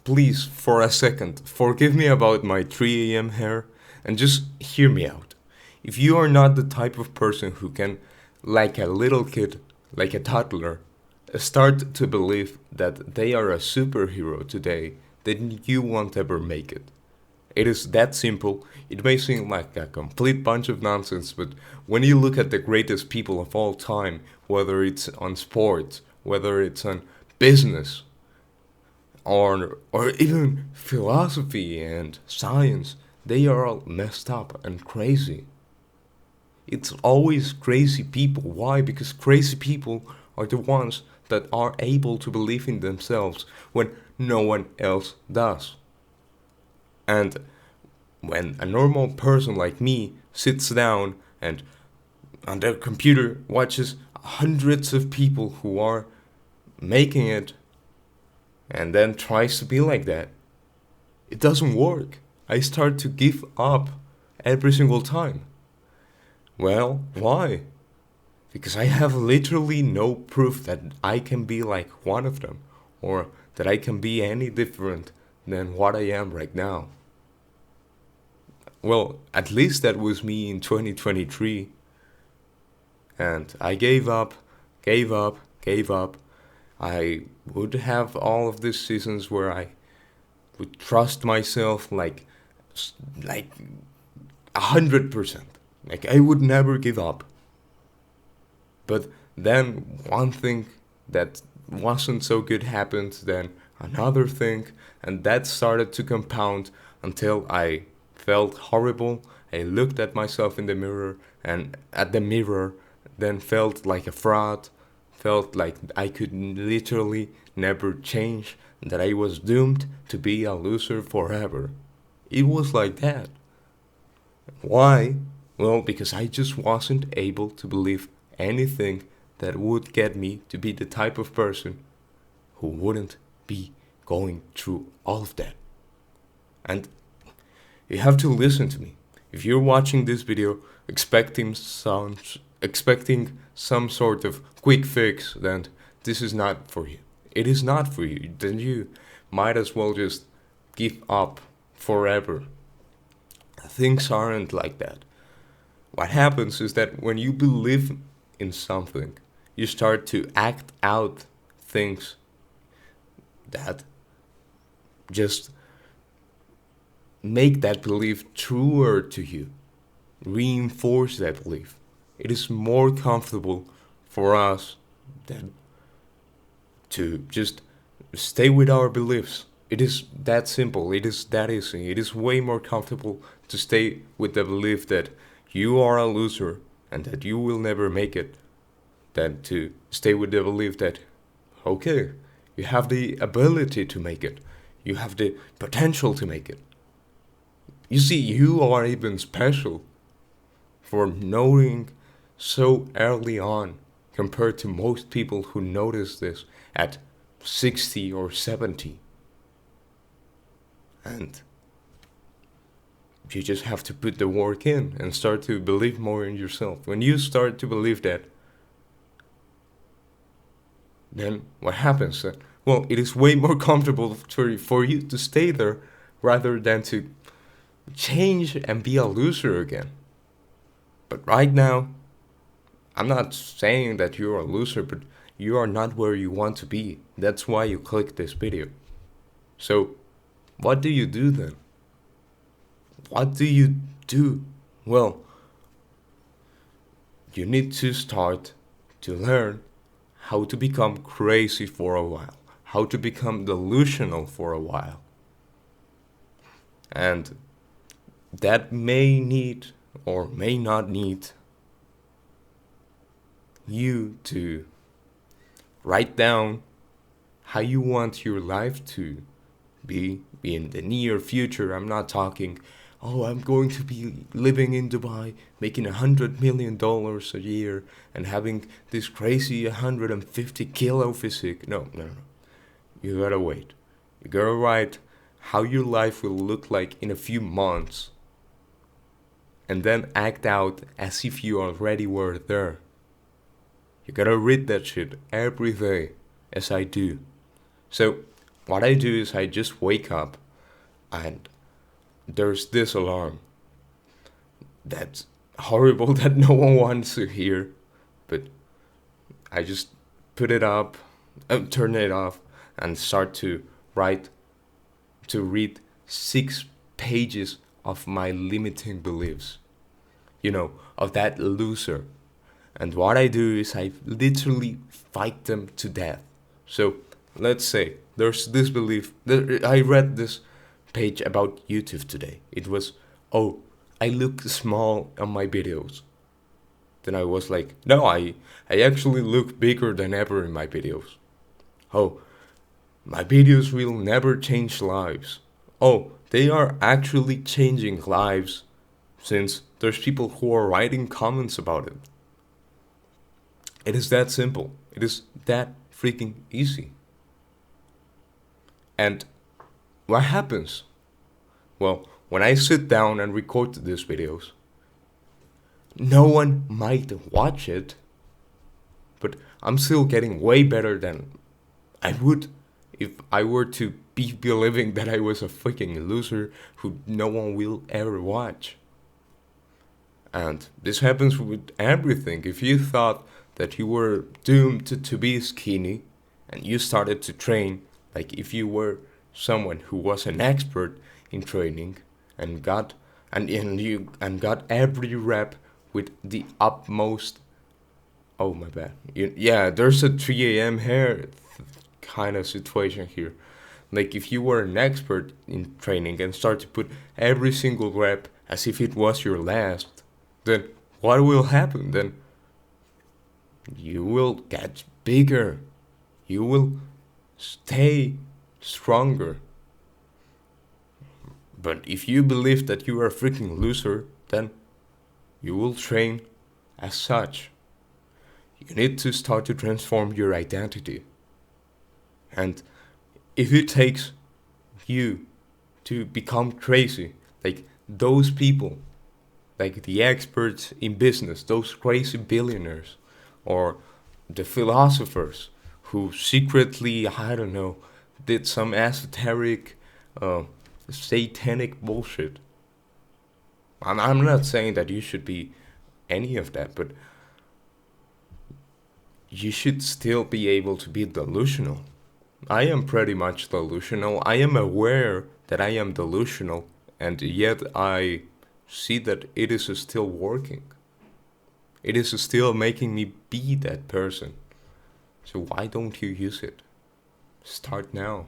please, for a second, forgive me about my 3 a.m. hair and just hear me out. If you are not the type of person who can, like a little kid, like a toddler, start to believe that they are a superhero today, then you won't ever make it. It is that simple. It may seem like a complete bunch of nonsense, but when you look at the greatest people of all time, whether it's on sports, whether it's on business, or even philosophy and science, they are all messed up and crazy. It's always crazy people. Why? Because crazy people are the ones that are able to believe in themselves when no one else does. And when a normal person like me sits down and on their computer watches hundreds of people who are making it and then tries to be like that, it doesn't work. I start to give up every single time. Well, why? Because I have literally no proof that I can be like one of them, or that I can be any different than what I am right now. Well, at least that was me in 2023, and I gave up, gave up, gave up. I would have all of these seasons where I would trust myself like 100%. Like I would never give up. But then one thing that wasn't so good happened, then another thing, and that started to compound until I felt horrible. I looked at myself in the mirror and at the mirror, then felt like a fraud, felt like I could literally never change, that I was doomed to be a loser forever. It was like that. Why? Well, because I just wasn't able to believe anything that would get me to be the type of person who wouldn't be going through all of that. And you have to listen to me. If you're watching this video expecting some sort of quick fix, then this is not for you. It is not for you. Then you might as well just give up forever. Things aren't like that. What happens is that when you believe in something, you start to act out things that just make that belief truer to you, reinforce that belief. It is more comfortable for us than to just stay with our beliefs. It is that simple, it is that easy. It is way more comfortable to stay with the belief that you are a loser and that you will never make it than to stay with the belief that, okay, you have the ability to make it, you have the potential to make it. You see, you are even special for knowing so early on compared to most people who notice this at 60 or 70. And you just have to put the work in and start to believe more in yourself. When you start to believe that, then what happens? Well, it is way more comfortable for you to stay there rather than to change and be a loser again. But right now, I'm not saying that you're a loser, but you are not where you want to be. That's why you clicked this video. So, what do you do then? What do you do? Well, you need to start to learn how to become crazy for a while, how to become delusional for a while. And that may need or may not need you to write down how you want your life to be in the near future. I'm not talking, oh, I'm going to be living in Dubai, making $100 million a year and having this crazy 150 kilo physique. No. You gotta wait. You gotta write how your life will look like in a few months and then act out as if you already were there. You gotta read that shit every day, as I do. So, what I do is I just wake up and there's this alarm that's horrible that no one wants to hear, but I just put it up, turn it off, and start to write, to read 6 pages of my limiting beliefs, of that loser. And what I do is I literally fight them to death. So let's say there's this belief. I read this page about YouTube today. It was, oh, I look small on my videos. Then I was like, no, I actually look bigger than ever in my videos. Oh, my videos will never change lives. Oh, they are actually changing lives since there's people who are writing comments about it. It is that simple. It is that freaking easy. And what happens? Well, when I sit down and record these videos, no one might watch it, but I'm still getting way better than I would if I were to be believing that I was a freaking loser who no one will ever watch. And this happens with everything. If you thought that you were doomed to be skinny and you started to train, like if you were someone who was an expert in training and got got every rep with the utmost. Oh my bad. Yeah, there's a 3 a.m. hair kind of situation here. Like if you were an expert in training and start to put every single rep as if it was your last, then what will happen? Then you will get bigger. You will stay stronger. But if you believe that you are a freaking loser, then you will train as such. You need to start to transform your identity. And if it takes you to become crazy, like those people, like the experts in business, those crazy billionaires, or the philosophers who secretly, I don't know, did some esoteric, satanic bullshit. I'm not saying that you should be any of that, but you should still be able to be delusional. I am pretty much delusional. I am aware that I am delusional, and yet I see that it is still working. It is still making me be that person. So why don't you use it? Start now.